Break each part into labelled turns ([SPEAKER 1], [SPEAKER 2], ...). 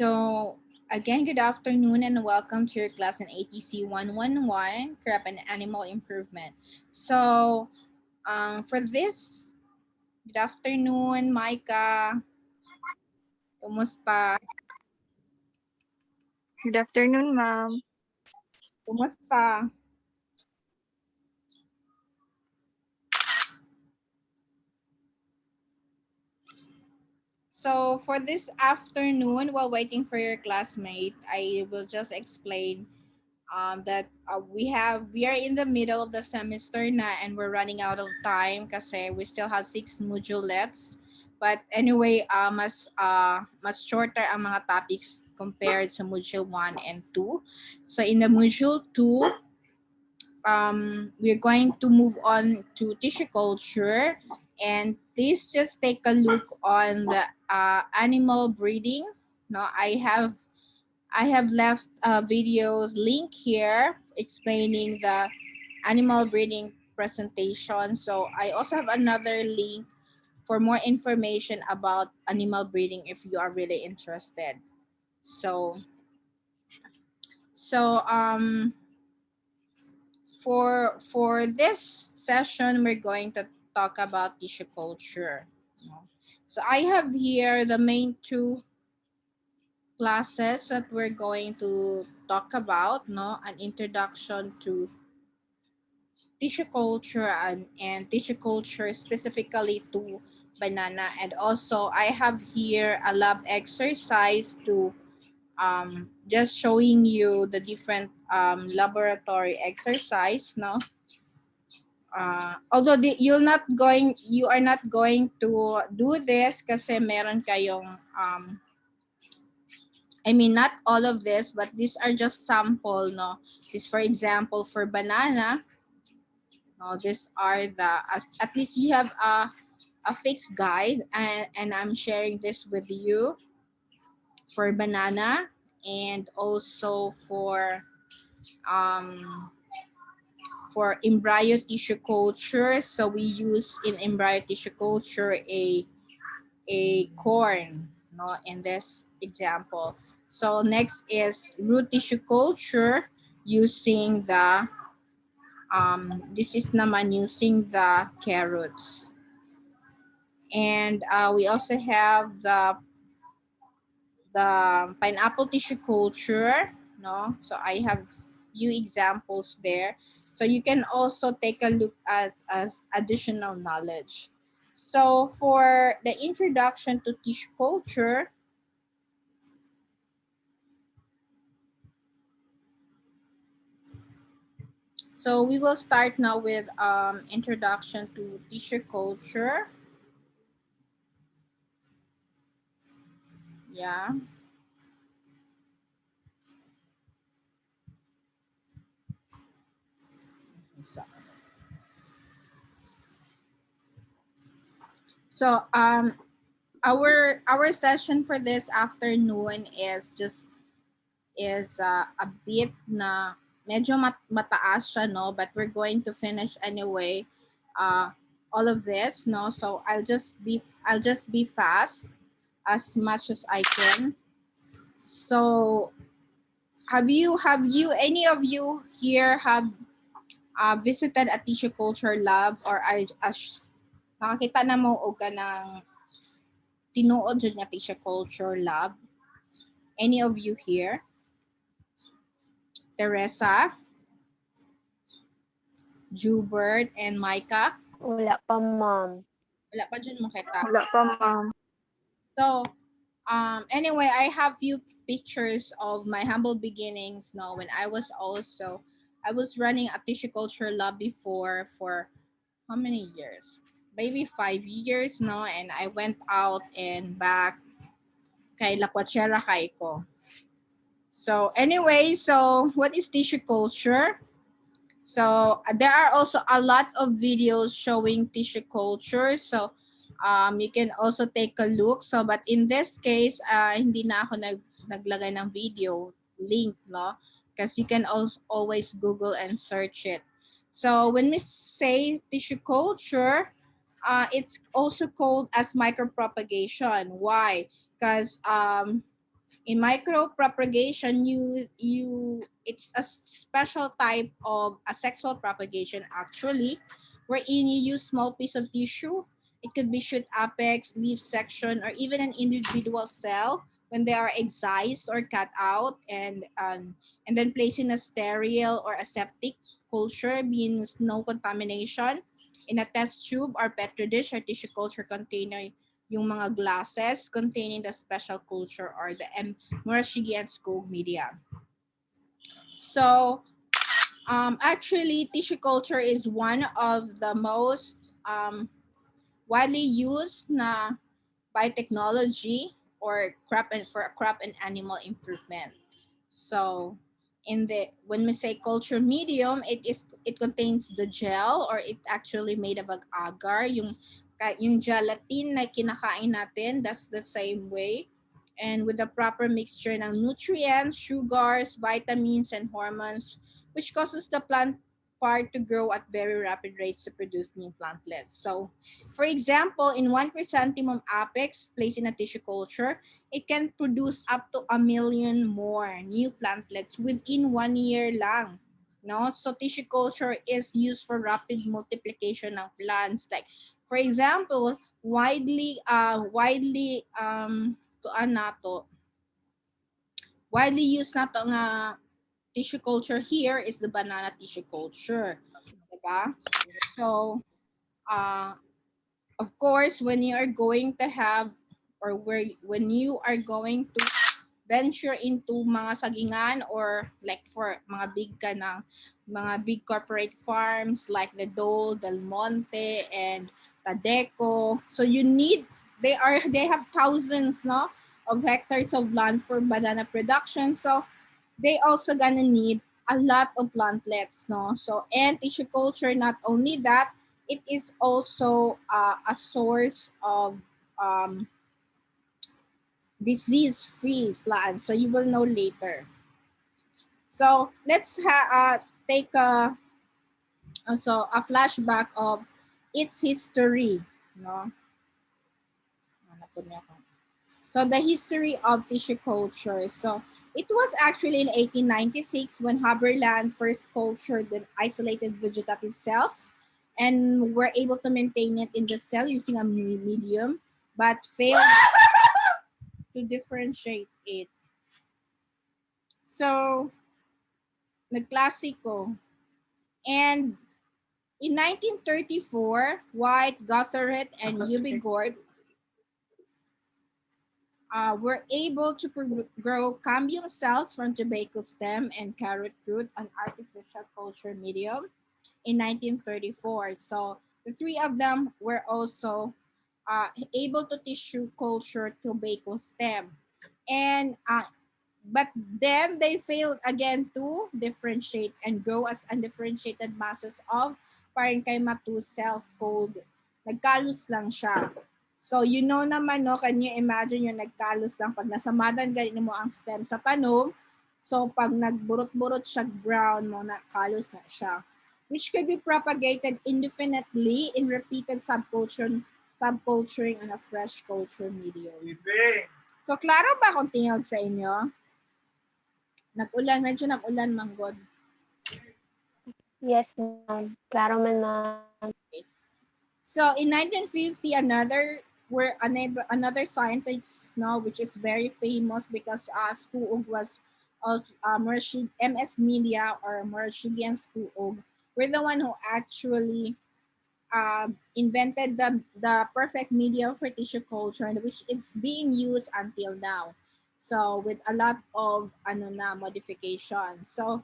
[SPEAKER 1] So again, good afternoon and welcome to your class in ATC 111, Crop and Animal Improvement. So for this, good afternoon, Micah. Kumusta?
[SPEAKER 2] Good afternoon, ma'am.
[SPEAKER 1] Kumusta? So for this afternoon, while waiting for your classmate, I will just explain that we are in the middle of the semester na and we're running out of time kasi we still have 6 modulets. But anyway, mas shorter ang mga topics compared sa module 1 and 2. So in the module 2, we're going to move on to tissue culture, and please just take a look on the animal breeding. No, I have left a video link here explaining the animal breeding presentation. So I also have another link for more information about animal breeding if you are really interested. So so um for this session we're going to talk about tissue culture. No? So I have here the main two classes that we're going to talk about, no? An introduction to tissue culture and tissue culture specifically to banana. And also I have here a lab exercise to just showing you the different laboratory exercise, no? Although you are not going to do this kasi meron kayong I mean, not all of this, but these are just sample, no? This, for example, for banana, no, these are at least you have a fixed guide, and I'm sharing this with you for banana and also um, for embryo tissue culture. So we use in embryo tissue culture a corn, no, in this example. So next is root tissue culture using the this is naman using the carrots. And we also have the pineapple tissue culture, no? So I have few examples there. So you can also take a look at as additional knowledge. So for the introduction to tissue culture, so we will start now with introduction to tissue culture. Yeah. So our session for this afternoon is a bit na medyo mataas siya, no, but we're going to finish anyway all of this, no. So I'll just be fast as much as I can. So have you any of you here have visited a tissue culture lab, or nakakita na mo og kanang tinuod jud nga tissue culture lab? Any of you here? Teresa, Jubert, and Micah?
[SPEAKER 3] Wala pa, ma'am.
[SPEAKER 1] Wala pa dyan mo kita.
[SPEAKER 2] Wala pa, ma'am.
[SPEAKER 1] So, anyway, I have few pictures of my humble beginnings. No, when I was running a tissue culture lab before for how many years? Maybe 5 years, no? And I went out and back kay La Coachera kay ko. So anyway, so what is tissue culture? So there are also a lot of videos showing tissue culture. So you can also take a look. So but in this case, hindi na ako naglagay ng video link, no? Because you can always Google and search it. So when we say tissue culture, it's also called as micropropagation. Why? Because In micropropagation, it's a special type of asexual propagation actually, wherein you use small piece of tissue. It could be shoot apex, leaf section, or even an individual cell when they are excised or cut out, and then placed in a sterile or aseptic culture means no contamination in a test tube or petri dish or tissue culture container, yung mga glasses containing the special culture or the Murashige and Skog media. So actually, tissue culture is one of the most widely used na biotechnology or crop and animal improvement. So in the when we say culture medium, it contains the gel or it actually made of agar, yung gelatin na kinakain natin, that's the same way. And with the proper mixture ng nutrients, sugars, vitamins, and hormones, which causes the plant part to grow at very rapid rates to produce new plantlets. So, for example, in 1 chrysanthemum apex placed in a tissue culture, it can produce up to 1 million more new plantlets within 1 year lang. No? So tissue culture is used for rapid multiplication of plants. Like, for example, tuan nato, widely used nato nga tissue culture here is the banana tissue culture. Diba? So, uh, of course, when you are going to have or when you are going to venture into mga sagingan or like for mga big ka na mga big corporate farms like the Dole, Del Monte, and Tadeco. So they have thousands no of hectares of land for banana production. So they also gonna need a lot of plantlets, no? So and tissue culture, not only that, it is also a source of um, disease-free plants. So you will know later. So let's take also a flashback of its history, no? So the history of tissue culture. So it was actually in 1896 when Haberland first cultured the isolated vegetative cells and were able to maintain it in the cell using a medium, but failed to differentiate it. So, nagklasiko. And in 1934, White, Gotheret, and Ubigord were able to grow cambium cells from tobacco stem and carrot root on artificial culture medium in 1934. So the three of them were also able to tissue culture tobacco stem. And but then they failed again to differentiate and grow as undifferentiated masses of parenchyma 2 cells called nagkalus lang siya. So, you know naman, no, can you imagine yung nagkalus lang pag nasamadan ganyan mo ang stem sa tanom. So, pag nagburot-burot siya brown mo, nakalos na siya. Which could be propagated indefinitely in repeated subculturing on a fresh culture medium. So, klaro ba kung tingog sa inyo? Nag-ulan, medyo nag-ulan manggod.
[SPEAKER 3] Yes, ma'am. Klaro man, ma'am.
[SPEAKER 1] So in 1950, another scientist, no, which is very famous because Skuog was of MS Media or Morshigian Skuog, were the one who actually invented the perfect media for tissue culture, which is being used until now. So with a lot of modifications. So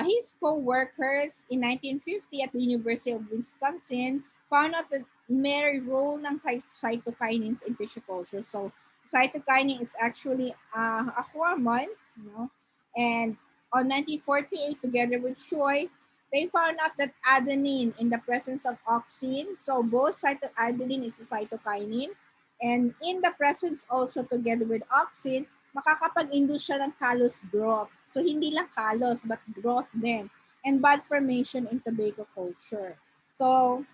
[SPEAKER 1] his co-workers in 1950 at the University of Wisconsin found out that may role ng cytokinins in tissue culture. So cytokinin is actually a hormone, you know, and on 1948, together with Choi, they found out that adenine in the presence of auxin, so both adenine is a cytokinin, and in the presence also together with auxin, makakapag-induce siya ng callus growth. So, hindi lang callus, but growth din. And bud formation in tobacco culture. So,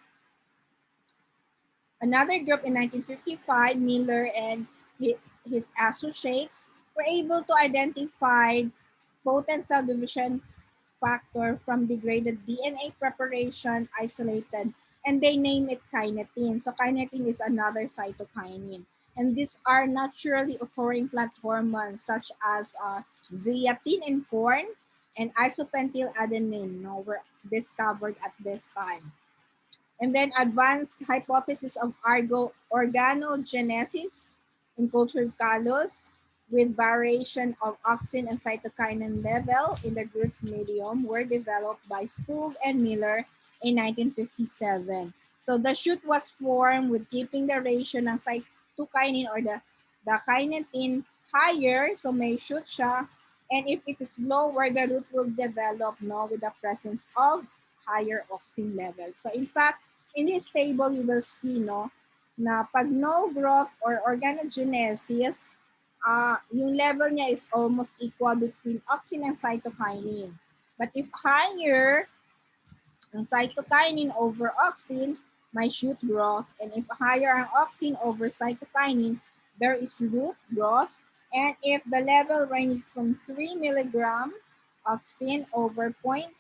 [SPEAKER 1] another group in 1955, Miller and his associates were able to identify potent cell division factor from degraded DNA preparation isolated, and they name it kinetin. So kinetin is another cytokinin. And these are naturally occurring plant hormones such as zeaxanthin in corn and isopentyladenine, were discovered at this time. And then advanced hypothesis of organogenesis in cultured callus with variation of auxin and cytokinin level in the growth medium were developed by Stug and Miller in 1957. So the shoot was formed with keeping the ratio ng cytokinin or the kinetin higher, so may shoot siya. And if it is lower, the root will develop with the presence of higher auxin level. So in fact, in this table, you will see na pag no growth or organogenesis, yung level niya is almost equal between auxin and cytokinin. But if higher ang cytokinin over auxin, may shoot growth. And if higher ang auxin over cytokinin, there is root growth. And if the level ranges from 3 milligram auxin over 0.2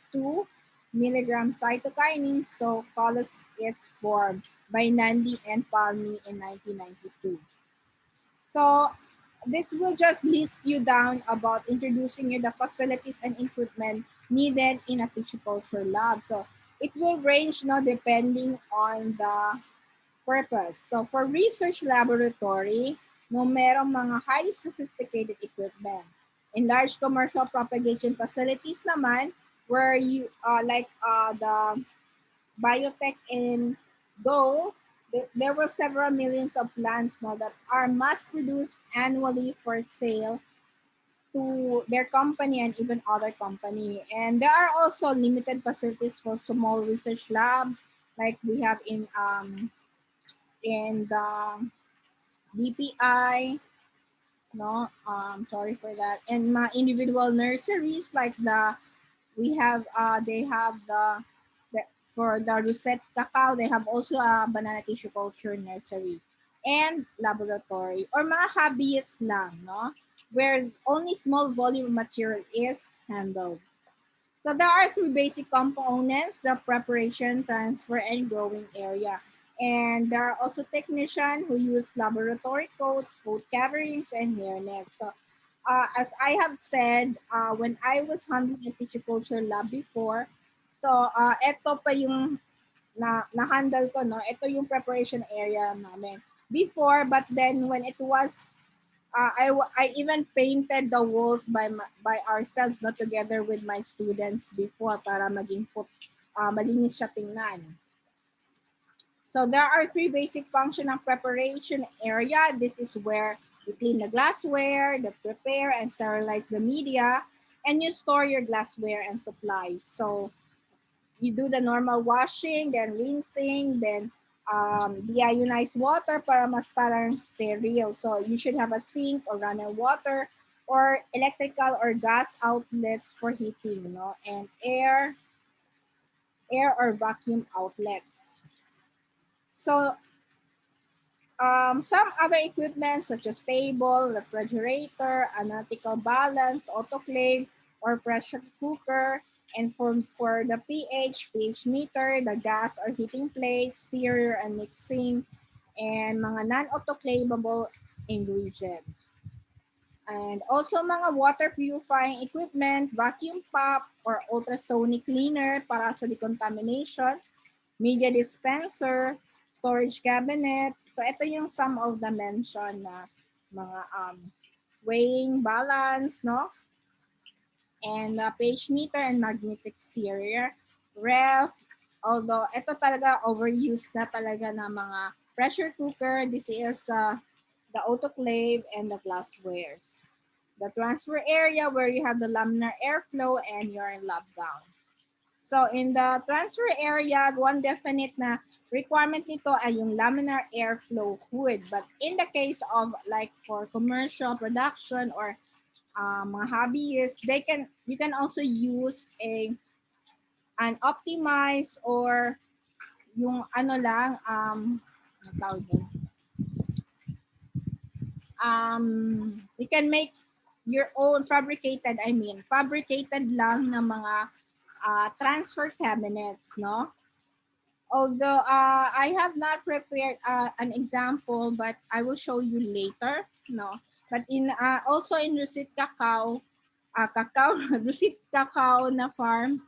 [SPEAKER 1] milligram cytokinin, so callus is formed by Nandi and Palmi in 1992. So this will just list you down about introducing you the facilities and equipment needed in a tissue culture lab. So it will range depending on the purpose. So for research laboratory, merong mga highly sophisticated equipment. In large commercial propagation facilities naman, where you like the biotech in Go, there were several millions of plants that are mass produced annually for sale to their company and even other company. And there are also limited facilities for small research lab, like we have in the BPI, sorry for that, and my individual nurseries like we have they have the for the Rosette Cacao, they have also a banana tissue culture nursery and laboratory or mga hobbyist lang, where only small volume of material is handled. So there are three basic components: the preparation, transfer, and growing area. And there are also technicians who use laboratory coats, food coverings, and hairnets. So as I have said, when I was handling a culture lab before, so ito pa yung na-handle ko, ito yung preparation area namin before, but then when it was I even painted the walls by ourselves, together with my students before para maging malinis siya tingnan. So there are three basic functions of preparation area. This is where you clean the glassware, you prepare and sterilize the media, and you store your glassware and supplies. So you do the normal washing, then rinsing, then deionized water para mas parang sterile. So you should have a sink or running water or electrical or gas outlets for heating, and air or vacuum outlets. So some other equipment such as table, refrigerator, analytical balance, autoclave, or pressure cooker, and for the pH meter, the gas or heating plate, stirrer and mixing, and mga non-autoclavable ingredients. And also mga water purifying equipment, vacuum pump, or ultrasonic cleaner para sa decontamination, media dispenser, storage cabinet. So ito yung some of the mention na mga weighing balance, and page meter and magnetic stereo, ref, although ito talaga overused na talaga na mga pressure cooker. This is the autoclave and the glasswares. The transfer area where you have the laminar airflow and your lab gown. So in the transfer area, one definite na requirement nito ay yung laminar airflow hood. But in the case of like for commercial production or mga hobbyists, you can also use an optimized or yung ano lang you can make your own fabricated, fabricated lang na mga transfer cabinets, no? Although I have not prepared an example, but I will show you later, no? But in also in Rusit Cacao, Rusit Cacao na farm,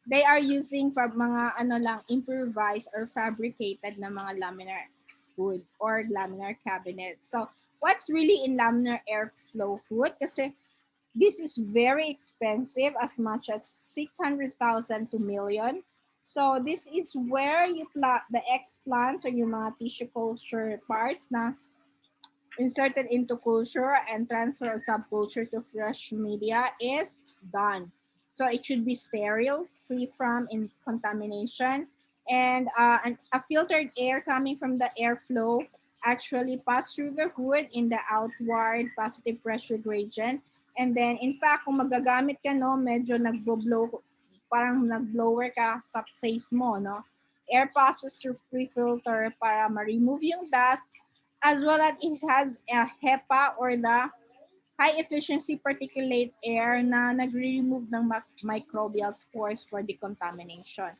[SPEAKER 1] they are using for mga ano lang, improvised or fabricated na mga laminar hood or laminar cabinet. So, what's really in laminar airflow hood? Kasi this is very expensive, as much as 600,000 to million. So this is where you plant the explants or yung mga tissue culture parts na inserted into culture and transfer of subculture to fresh media is done. So it should be sterile, free from contamination, and a filtered air coming from the airflow actually pass through the hood in the outward positive pressure gradient. And then, in fact, kung magagamit ka, no, medyo nagbo-blow, parang nag-blower ka sa face mo, no? Air passes through free filter para ma-remove yung dust, as well as it has a HEPA or the high efficiency particulate air na nagre-remove ng microbial spores for decontamination.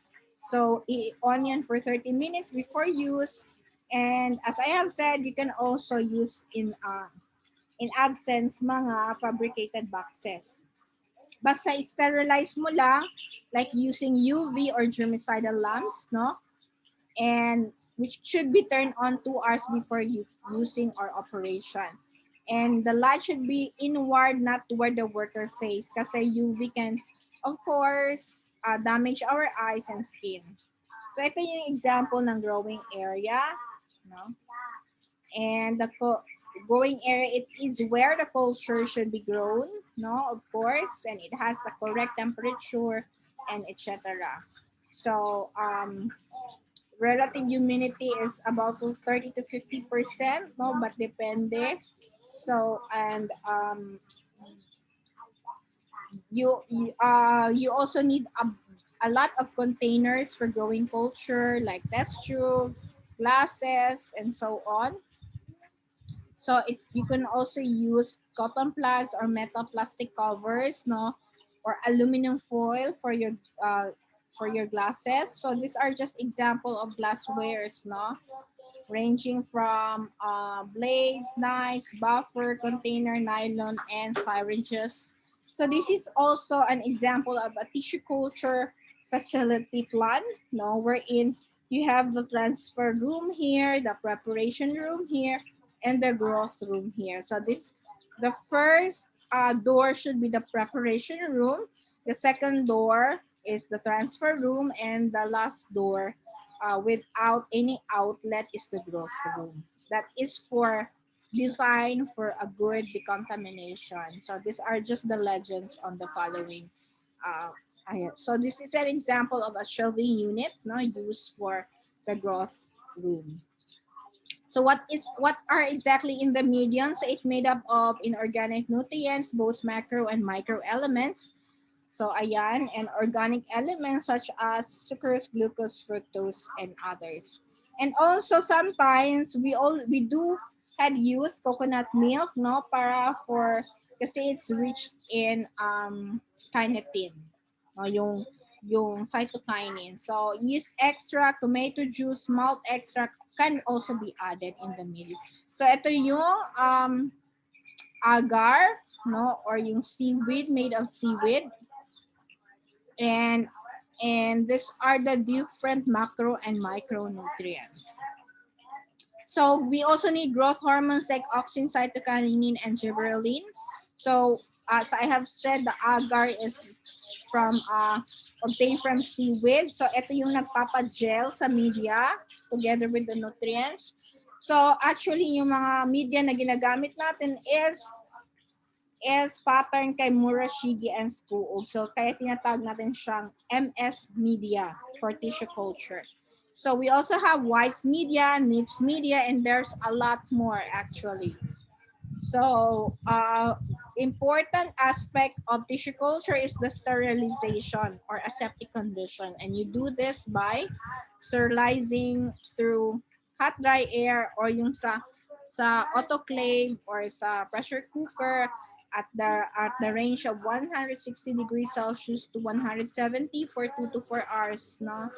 [SPEAKER 1] So, i-on yan for 30 minutes before use. And as I have said, you can also use in absence mga fabricated boxes. Basta sterilize mo lang, like using UV or germicidal lamps, no? And which should be turned on 2 hours before using or operation. And the light should be inward, not toward the worker face, kasi UV can, of course, damage our eyes and skin. So ito yung example ng growing area, no? And the growing area, it is where the culture should be grown, no, of course, and it has the correct temperature and etc. So relative humidity is about 30 to 50%, no, but depende. So and you also need a lot of containers for growing culture, like test tubes, glasses, and so on. So you can also use cotton plugs or metal plastic covers, no, or aluminum foil for your glasses. So these are just example of glasswares, no, ranging from blades, knives, buffer, container, nylon, and syringes. So this is also an example of a tissue culture facility plan, no, wherein you have the transfer room here, the preparation room here, and the growth room here. So the first door should be the preparation room. The second door is the transfer room, and the last door without any outlet is the growth room. That is for design for a good decontamination. So these are just the legends on the following. So this is an example of a shelving unit, no, used for the growth room. So what are exactly in the medium? So it's made up of inorganic nutrients, both macro and micro elements. So ayan, and organic elements such as sucrose, glucose, fructose, and others. And also sometimes we do had use coconut milk, no, para for kasi it's rich in kinetin, no, yung cytokinin. So yeast extract, tomato juice, malt extract can also be added in the meal. So ito yung agar, no, or yung seaweed, made of seaweed. And these are the different macro and micronutrients. So we also need growth hormones like auxin, cytokinin, and gibberellin. So as I have said, the agar is from obtained from seaweed. So ito yung nagpapagel sa media together with the nutrients. So actually yung mga media na ginagamit natin is pattern kay Murashige and Skuog. So kaya tinatawag natin siyang MS media for tissue culture. So we also have white media, niche media, and there's a lot more actually. So important aspect of tissue culture is the sterilization or aseptic condition. And you do this by sterilizing through hot dry air or yung sa autoclave or sa pressure cooker. at the range of 160 degrees Celsius to 170 for 2 to 4 hours, no,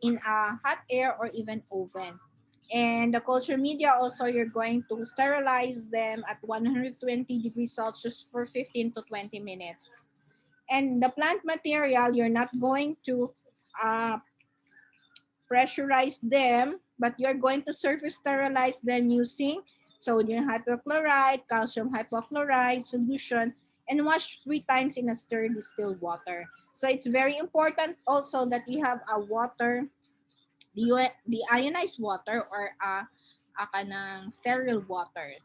[SPEAKER 1] in a hot air or even oven. And the culture media also, you're going to sterilize them at 120 degrees Celsius for 15 to 20 minutes. And the plant material, you're not going to uh, pressurize them, but you're going to surface sterilize them using sodium hypochlorite, calcium hypochlorite solution, and wash 3 times in a stirred distilled water. So it's very important also that you have a water, the ionized water or a kanang sterile water.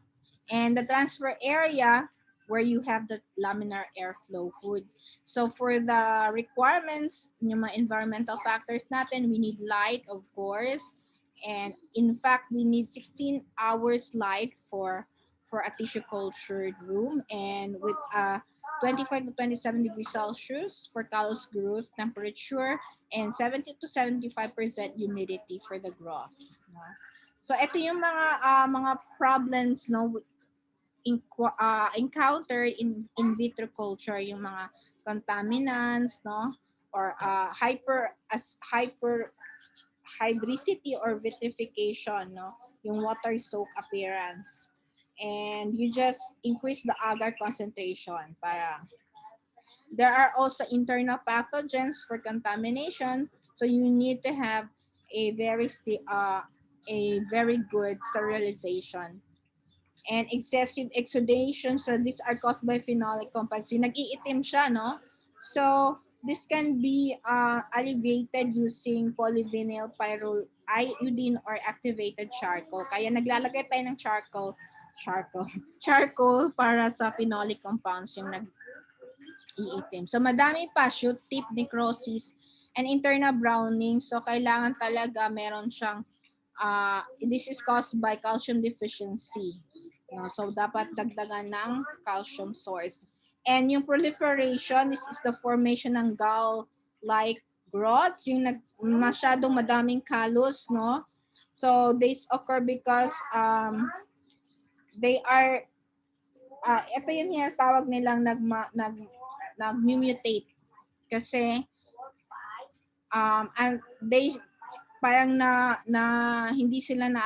[SPEAKER 1] And the transfer area where you have the laminar airflow hood. So for the requirements, yung mga environmental factors natin, we need light, of course. And in fact, we need 16 hours light for a tissue cultured room, and with 25 to 27 degrees Celsius for callus growth temperature, and 70 to 75% humidity for the growth. No? So ito yung mga problems, no, encountered in vitro culture, yung mga contaminants, no, or hyper hydricity or vitrification, no, yung water soak appearance. And you just increase the agar concentration. There are also internal pathogens for contamination, so you need to have a very good sterilization. And excessive exudation, so these are caused by phenolic compounds. So nag-iitim siya, no? So this can be alleviated using polyvinyl pyriodine or activated charcoal. Kaya naglalagay tayo ng charcoal charcoal para sa phenolic compounds yung nag-iitim. So madami pa, shoot tip necrosis and internal browning. So kailangan talaga meron siyang this is caused by calcium deficiency. So dapat dagdagan ng calcium source. And yung proliferation, this is the formation ng gall-like growths, yung masyadong madaming callus, no? So these occur because they are ito yung tawag nilang nag-mutate kasi and they parang na hindi sila na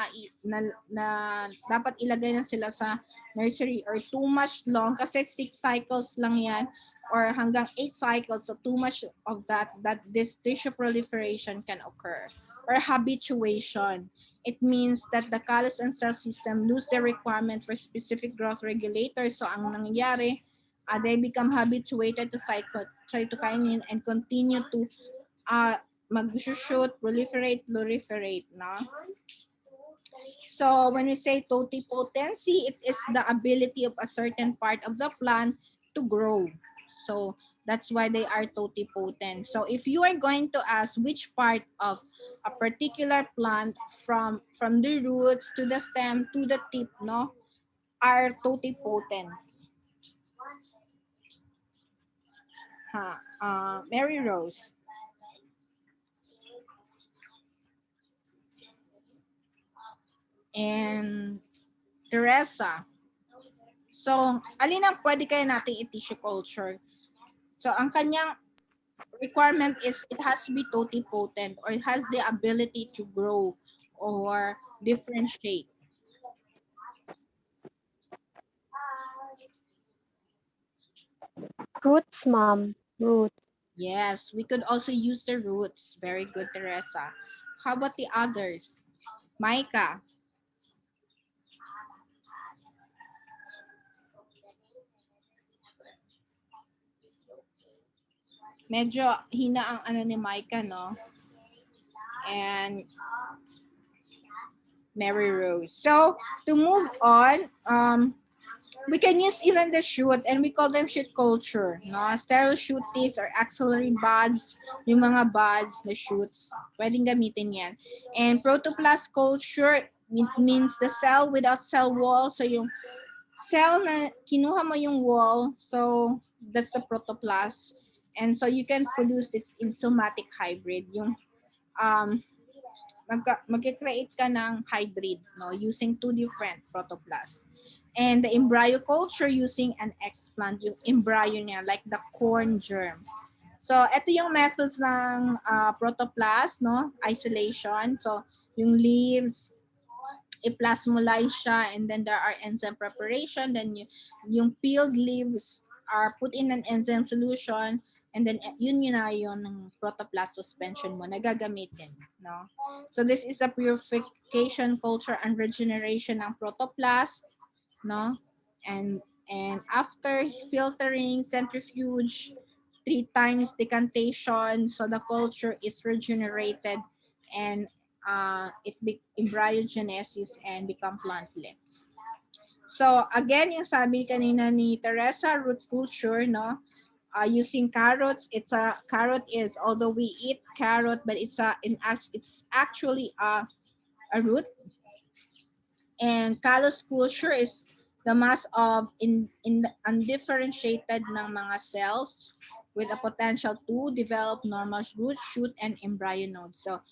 [SPEAKER 1] dapat ilagay na sila sa nursery or too much long kasi 6 cycles lang yan or hanggang 8 cycles, so too much of that this tissue proliferation can occur. Or habituation, it means that the callus and cell system lose their requirement for specific growth regulators. So ang nangyayari, they become habituated to cytokinin and continue to mag-shoot, proliferate, no? So when we say totipotency, it is the ability of a certain part of the plant to grow. So that's why they are totipotent. So if you are going to ask which part of a particular plant from the roots to the stem to the tip, no, are totipotent. Mary Rose. And Teresa. So, alin ang pwede kaya nating i-tissue culture? So, ang kanyang requirement is it has to be totipotent or it has the ability to grow or differentiate.
[SPEAKER 3] Roots, ma'am. Root.
[SPEAKER 1] Yes, we could also use the roots. Very good, Teresa. How about the others? Micah. Medyo hina ang ano ni Micah, no? And Mary Rose. So, to move on, we can use even the shoot and we call them shoot culture. No? Sterile shoot tips or axillary buds, yung mga buds, the shoots, pwedeng gamitin yan. And protoplast culture, it means the cell without cell wall. So yung cell na kinuha mo yung wall, so that's the protoplast. And so you can produce this in somatic hybrid. Yung mag-create ka ng hybrid, no, using 2 different protoplasts. And the embryo culture using an explant, yung embryo niya, like the corn germ. So, ito yung methods ng protoplast, no? Isolation. So, yung leaves, i-plasmolyze siya, and then there are enzyme preparation. Then yung peeled leaves are put in an enzyme solution, and then yun na yun ng protoplast suspension mo na gagamitin, no? So this is a purification culture and regeneration ng protoplast, no? And after filtering, centrifuge, 3 times decantation, so the culture is regenerated, and embryogenesis and become plantlets. So again, yung sabi kanina ni Teresa, root culture, no? Using carrots, carrot is, although we eat carrot, but it's actually a root. And callus culture is the mass of undifferentiated ng mga cells with a potential to develop normal root, shoot, and embryo nodes. So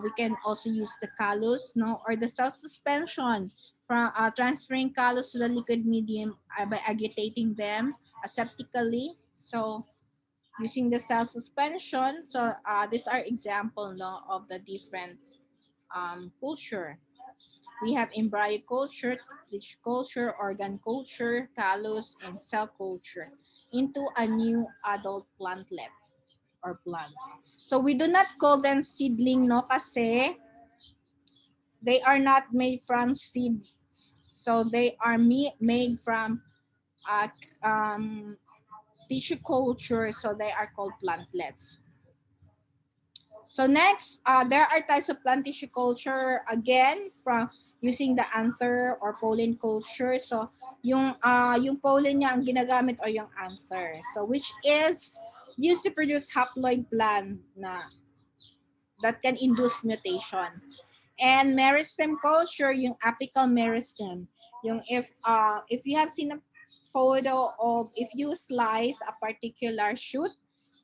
[SPEAKER 1] we can also use the callus, no, or the cell suspension from transferring callus to the liquid medium by agitating them aseptically. So using the cell suspension, so these are example, no, of the different culture. We have embryo culture, tissue culture, organ culture, callus, and cell culture into a new adult plantlet or plant. So we do not call them seedling, no, kasi they are not made from seeds. So they are made from uh, um, tissue culture, so they are called plantlets. So next, there are types of plant tissue culture, again from using the anther or pollen culture. So yung pollen niya ang ginagamit, or yung anther. So which is used to produce haploid plant na that can induce mutation. And meristem culture, yung apical meristem. Yung if you have seen a photo of, if you slice a particular shoot,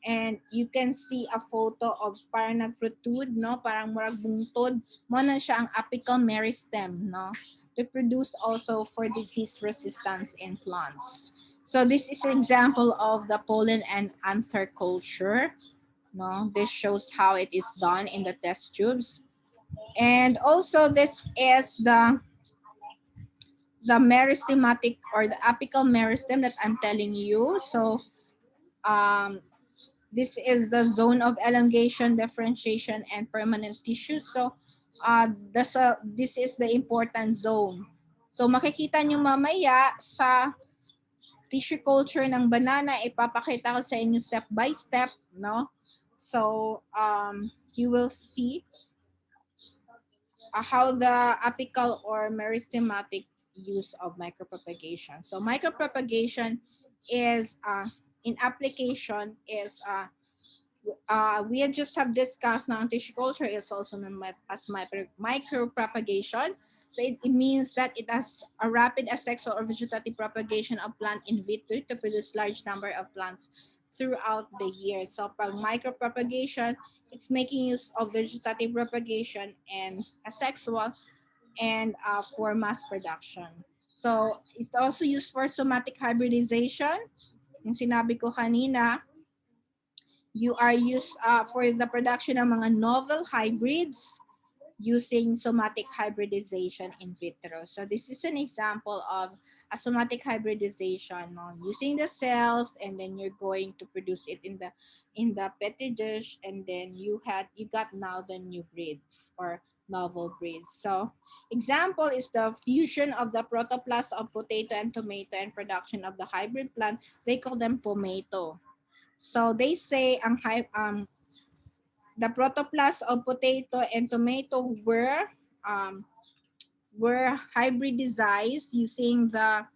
[SPEAKER 1] and you can see a photo of parang nag-protrude, no? Parang murag bungtod. Mo na siya ang apical meristem, no? To produce also for disease resistance in plants. So this is an example of the pollen and anther culture, no? This shows how it is done in the test tubes. And also this is the meristematic or the apical meristem that I'm telling you. So this is the zone of elongation, differentiation, and permanent tissue. So this is the important zone. So makikita nyo mamaya sa tissue culture ng banana, ipapakita ko sa inyo step by step, no? So you will see how the apical or meristematic use of micropropagation. So micropropagation is in application is we just have discussed now tissue culture is also known as micropropagation. So it means that it has a rapid asexual or vegetative propagation of plant in vitro to produce large number of plants throughout the year. So pag micropropagation, it's making use of vegetative propagation and asexual and for mass production. So it's also used for somatic hybridization. Yung sinabi ko kanina, you are used for the production ng mga novel hybrids using somatic hybridization in vitro. So this is an example of a somatic hybridization, no? Using the cells, and then you're going to produce it in the petri dish, and then you got now the new breeds or novel breeds. So example is the fusion of the protoplast of potato and tomato and production of the hybrid plant. They call them pomato. So they say the protoplast of potato and tomato were hybridized using the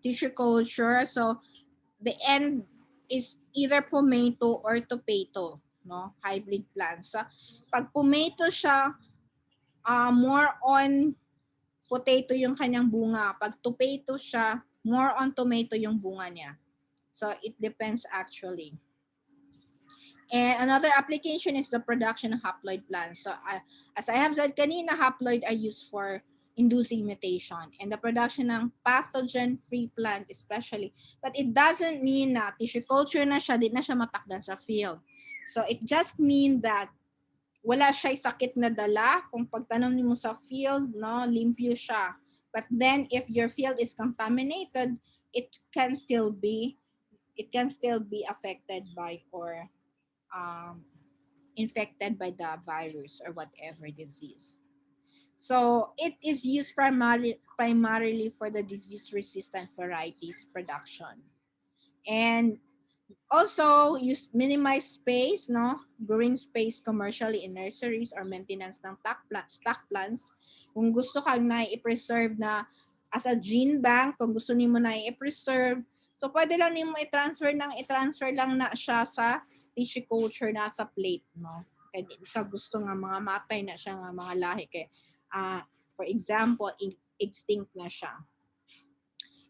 [SPEAKER 1] tissue culture. So the end is either pomato or tomato, no? Hybrid plants. So pag pomato siya, more on potato yung kanyang bunga. Pag tomato siya, more on tomato yung bunga niya. So it depends actually. And another application is the production of haploid plants. So as I have said kanina, haploid are used for inducing mutation and the production ng pathogen-free plant especially. But it doesn't mean na tissue culture na siya, di na siya matakdan sa field. So it just means that wala siya'y sakit na dala. Kung pagtanong mo sa field, no, limpyo siya. But then if your field is contaminated, it can still be affected by or infected by the virus or whatever disease. So it is used primarily for the disease-resistant varieties production. And also, use minimize space, no? Growing space commercially in nurseries or maintenance ng stock plants. Kung gusto kang na i-preserve na as a gene bank, kung gusto nimo na i-preserve, so pwede lang nimo i-transfer lang na siya sa tissue culture na sa plate, no? Kaya di ka gusto nga mga matay na siya nga mga lahi kay for example, extinct na siya.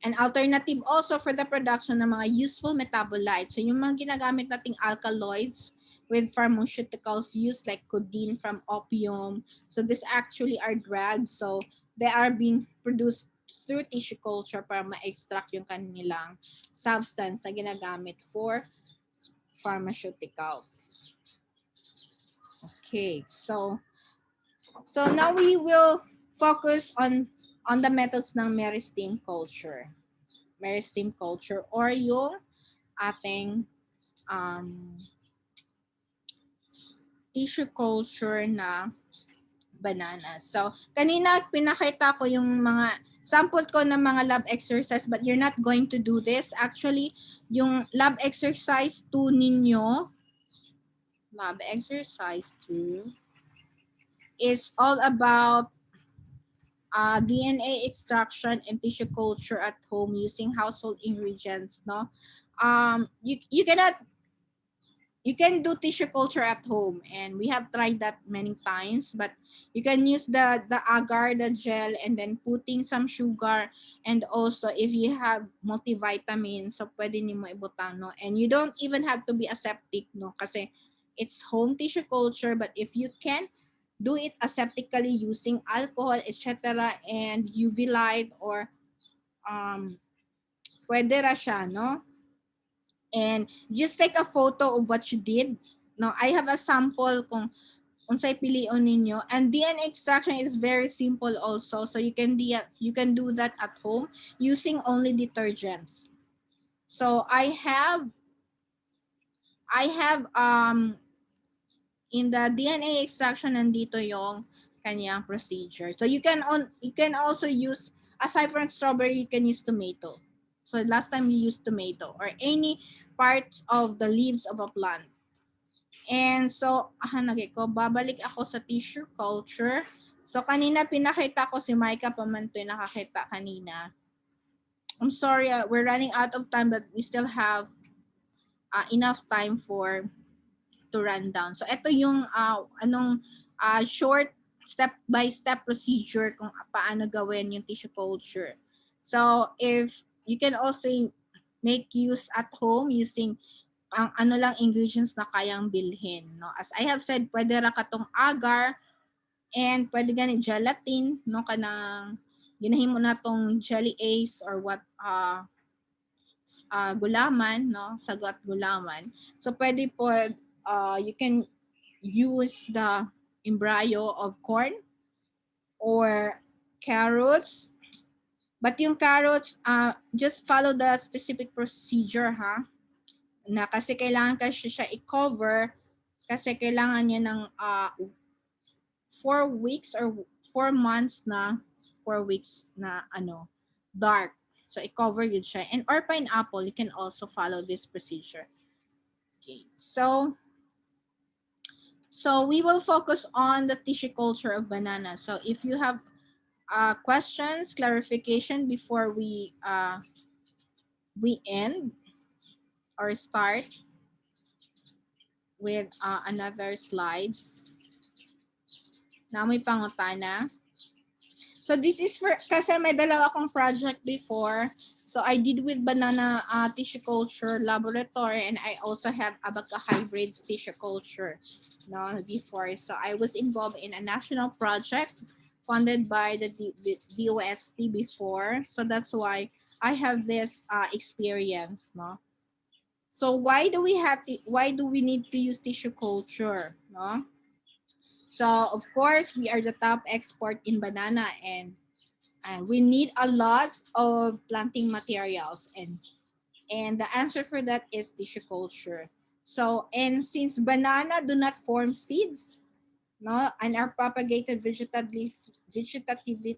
[SPEAKER 1] An alternative also for the production ng mga useful metabolites. So yung mga ginagamit nating alkaloids with pharmaceuticals used like codeine from opium. So this actually are drugs. So they are being produced through tissue culture para ma-extract yung kanilang substance na ginagamit for pharmaceuticals. Okay, so now we will focus on the methods ng meristem culture. Meristem culture or yung ating tissue culture na banana. So, kanina pinakita ko yung mga sample ko ng mga lab exercise but you're not going to do this. Actually, yung lab exercise 2 ninyo, lab exercise 2 is all about DNA extraction and tissue culture at home using household ingredients, no? You can do tissue culture at home and we have tried that many times, but you can use the agar, the gel, and then putting some sugar, and also if you have multivitamins, so pwede nimo ibutang, no? And you don't even have to be aseptic, no? Kasi it's home tissue culture, but if you can do it aseptically using alcohol, etc., and UV light or pwede ra siya, no? And just take a photo of what you did. No, I have a sample kung unsay pilion ninyo. And DNA extraction is very simple also. So you can do that at home using only detergents. So I have in the DNA extraction nandito yung kanyang procedure. So you can also use, aside from strawberry, you can use tomato. So last time you used tomato or any parts of the leaves of a plant. And so, babalik ako sa tissue culture. So kanina pinakita ko si Micah Pamantoy, nakakita kanina. I'm sorry, we're running out of time but we still have enough time to run down. So ito yung short step-by-step procedure kung paano gawin yung tissue culture. So if you can also make use at home using ang lang ingredients na kayang bilhin, no? As I have said, pwede ra katong agar and pwede gani gelatin, no, kanang ginahimo natong jelly ace or what gulaman, no, sagot gulaman. So pwede po you can use the embryo of corn or carrots. But yung carrots, just follow the specific procedure, ha? Na kasi kailangan kasi siya i-cover kasi kailangan niya ng 4 weeks or 4 months na 4 weeks na dark. So i-cover yun siya. And or pineapple, you can also follow this procedure. Okay. So we will focus on the tissue culture of banana. So if you have questions, clarification before we end or start with another slides. Na may pangutana. So this is for, kasi may dalawa akong project before. So I did with banana tissue culture laboratory and I also have abaca hybrids tissue culture, no, before. So I was involved in a national project funded by the DOST before. So that's why I have this experience, no? So why do we need to use tissue culture, no? So of course, we are the top export in banana, and we need a lot of planting materials, and the answer for that is tissue culture. So, and since banana do not form seeds, no, and are propagated vegetatively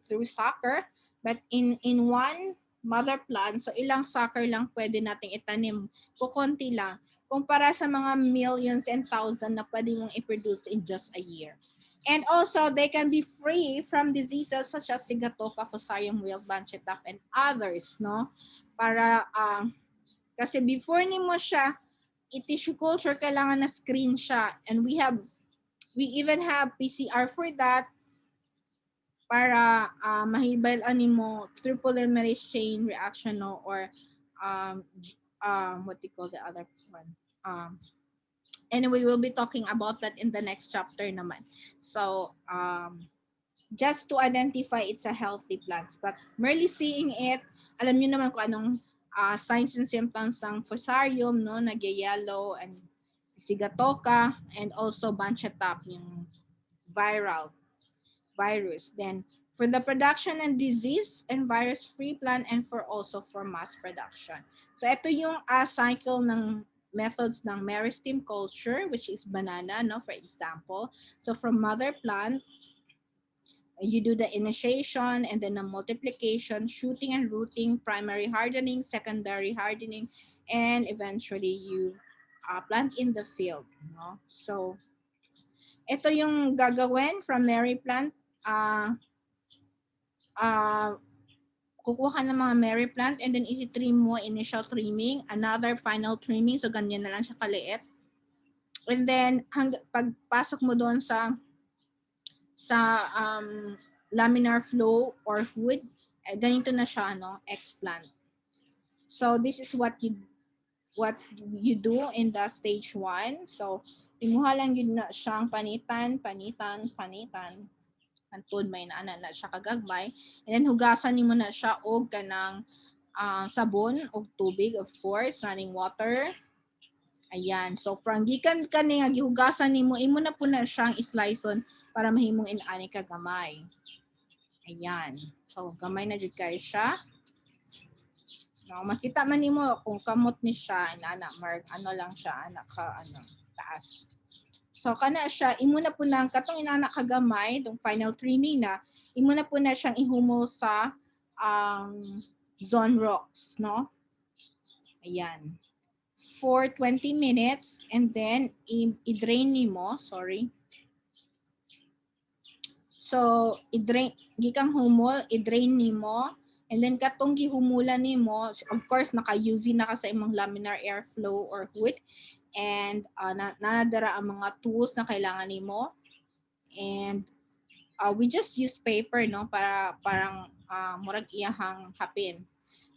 [SPEAKER 1] through sucker, but in one mother plant, so ilang sucker lang pwede nating itanim, kukonti lang, kumpara sa mga millions and thousand na pwede mong i-produce in just a year. And also, they can be free from diseases such as sigatoka, fusarium wilt, banchetap, and others, no? Para, kasi before ni mo siya, i-tissue culture, kailangan na screen siya. And we even have PCR for that para mahibal mo through polymerase chain reaction, no, or what do you call the other one? Anyway, we'll be talking about that in the next chapter naman. So, just to identify it's a healthy plant. But merely seeing it, alam niyo naman kung anong signs and symptoms ng fusarium, no, nag-yellow, and sigatoka, and also banchetap, yung viral virus. Then for the production and disease and virus-free plant, and for also for mass production. So ito yung cycle ng methods ng meristem culture, which is banana, no, for example. So from mother plant, you do the initiation and then the multiplication, shooting and rooting, primary hardening, secondary hardening, and eventually you plant in the field. No? So ito yung gagawin from Mary plant. Kukuha ka ng mga Mary plant and then i-trim mo, initial trimming, another final trimming. So ganyan na lang siya kaliit. And then pagpasok mo doon sa laminar flow or hood, ganito na siya, no, explant. So this is what you do in the stage 1. So imuha lang yun na siyang panitan, antod may na siya kagagmay, and then hugasan nimo na siya og kanang sabon og tubig, of course, running water. Ayan. So, from gikan kani nga gihugasan nimo, imo na po na siyang isliceon para mahimong inani ka gamay. Ayan. So, gamay na jud kay siya. No, makita man nimo kung kamot ni siya, ana ano lang siya, ana ka taas. So, kana siya, imo na po na katong inana ka gamay, tong final trimming na, imo na po na siyang ihumol sa zone rocks, no? Ayan. For 20 minutes, and then i-drain nimo, sorry. So, i-drain, gikang humol, i-drain nimo, and then katong gihumulan nimo, of course naka-UV na ka sa imong laminar airflow or hood, and nanadara ang mga tools na kailangan nimo, and we just use paper, no, para parang murag iyahang hapin.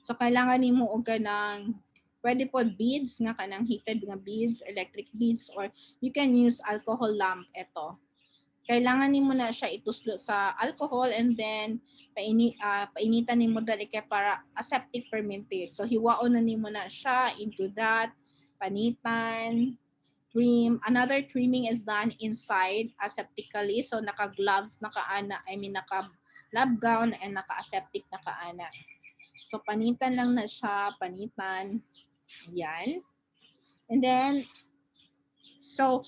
[SPEAKER 1] So kailangan nimo og kanang pwede po beads nga kanang heated nga beads, electric beads, or you can use alcohol lamp. Ito, kailangan nimo na siya ituslo sa alcohol, and then painitan nimo dali kay para aseptic fermentation. So hiwaon na nimo na siya into that, panitan, trim. Another trimming is done inside aseptically. So naka-gloves, naka-lab gown, and naka-aseptic naka-ana. So panitan lang na siya, panitan. Yan. And then, so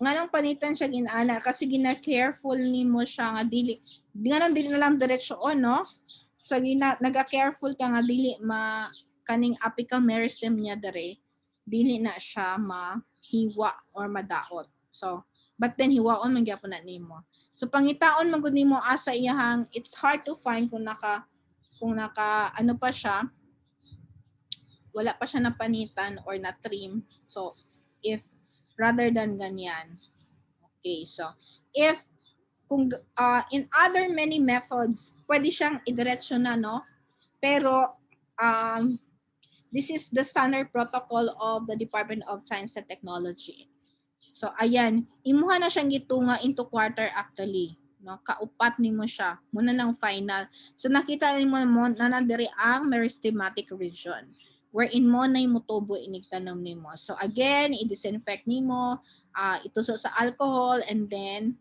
[SPEAKER 1] nga nang panitan siya ginana kasi gina-careful nimo siya nga dili na lang diretsyon, no? So naga-careful ka nga dili kaning apical meristem niya dere, dili na siya mahiwa or madaot. So but then hiwaon man gyapon na nimo. So pangitaon man gud nimo asa iyahang, it's hard to find kung naka ano pa siya, wala pa siya napanitan or na trim. So if rather than ganyan. Okay, so if kung in other many methods, pwede siyang idiretso na, no? Pero this is the standard protocol of the Department of Science and Technology. So ayan, imuha na siyang gitunga into quarter actually. no, kaupat nimo siya muna ng final. So nakita nimo mo na diri ang meristematic region wherein mo na mutubo inigtanom nimo. So again, i-disinfect nimo, ituso sa alcohol, and then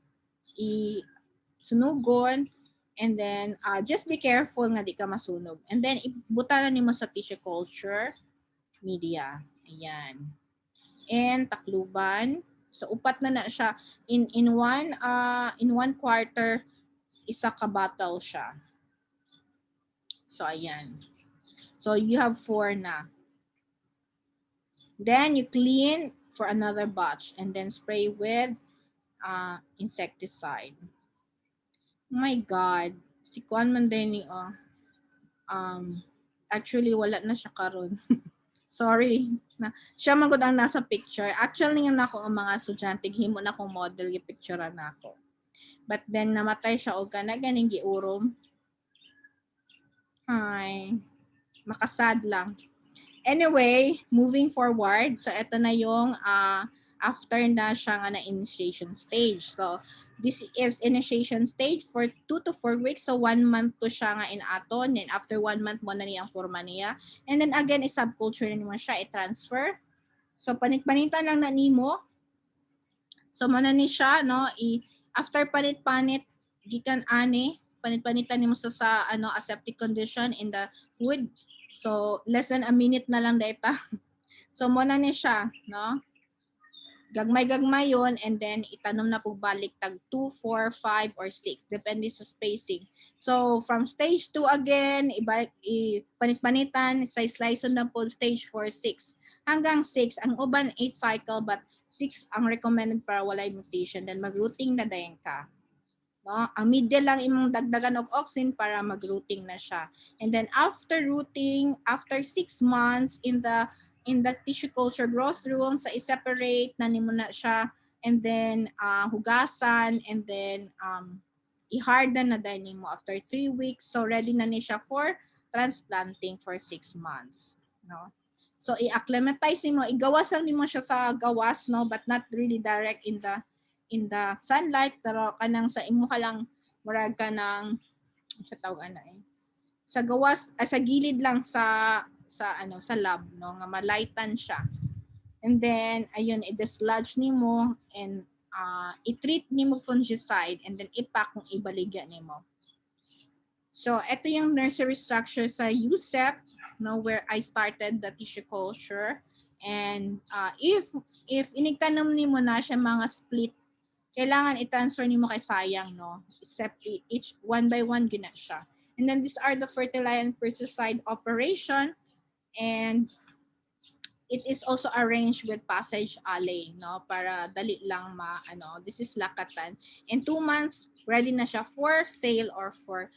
[SPEAKER 1] sunugon, and then just be careful nga di ka masunog. And then ibutaran nimo sa tissue culture media. Ayan. And takluban. So upat na siya in one quarter, isa ka bottle siya. So ayan. So you have 4 na. Then you clean for another batch and then spray with insecticide. Oh my God. Si Kwan man din ni actually wala na siya karon. Sorry. Siya man gud ang nasa picture. Actually nga nako ang mga estudyante himo na akong model gi picture na ako. But then namatay siya og kana ganing giurom. Ay, makasad lang. Anyway, moving forward, so ito na yung after na siya nga na initiation stage. So this is initiation stage for 2 to 4 weeks. So 1 month to siya nga in aton. Then after 1 month mo na niya ang forma niya. And then again, i-subculture na mo siya, i-transfer. So panit-panitan lang na nimo. So mo na ni siya, no? After panit-panit, gikan ani, panit-panitan nimo sa aseptic condition in the wood. So less than a minute na lang data. So mo na ni siya, no? Gagmay-gagmay yon, and then itanom na po balik tag 2, 4, 5, or 6. Depende sa spacing. So from stage 2 again, panit-panitan, slice na po stage 4, 6. Hanggang 6, ang uban 8 cycle, but 6 ang recommended para walay mutation. Then mag-routing na dayon ka. No? Ang media lang imong dagdagan og oxin para mag-routing na siya. And then after routing, after 6 months in the tissue culture growth room, sa i-separate na nimo na siya, and then hugasan, and then i-harden na din nimo after 3 weeks. So ready na ni siya for transplanting for 6 months. No? So i-acclimatize nimo, igawas lang nimo siya sa gawas, no, but not really direct in the sunlight, pero kanang sa imo ka lang murag ka ng sa tawag sa gawas, sa gilid lang sa lab, no, nga malightan siya. And then ayun, i-dislodge nimo, and i-treat nimo fungicide, and then ipack kung ibaligya nimo. So ito yung nursery structure sa USEP, no, where I started the tissue culture. And if inigtanom nimo na siya mga split, kailangan i-transfer nimo kay sayang, no? Except each one by one gina siya. And then these are the fertilizer and pesticide operation, and it is also arranged with passage alley, no? Para dali lang this is lakatan. In 2 months, ready na siya for sale or for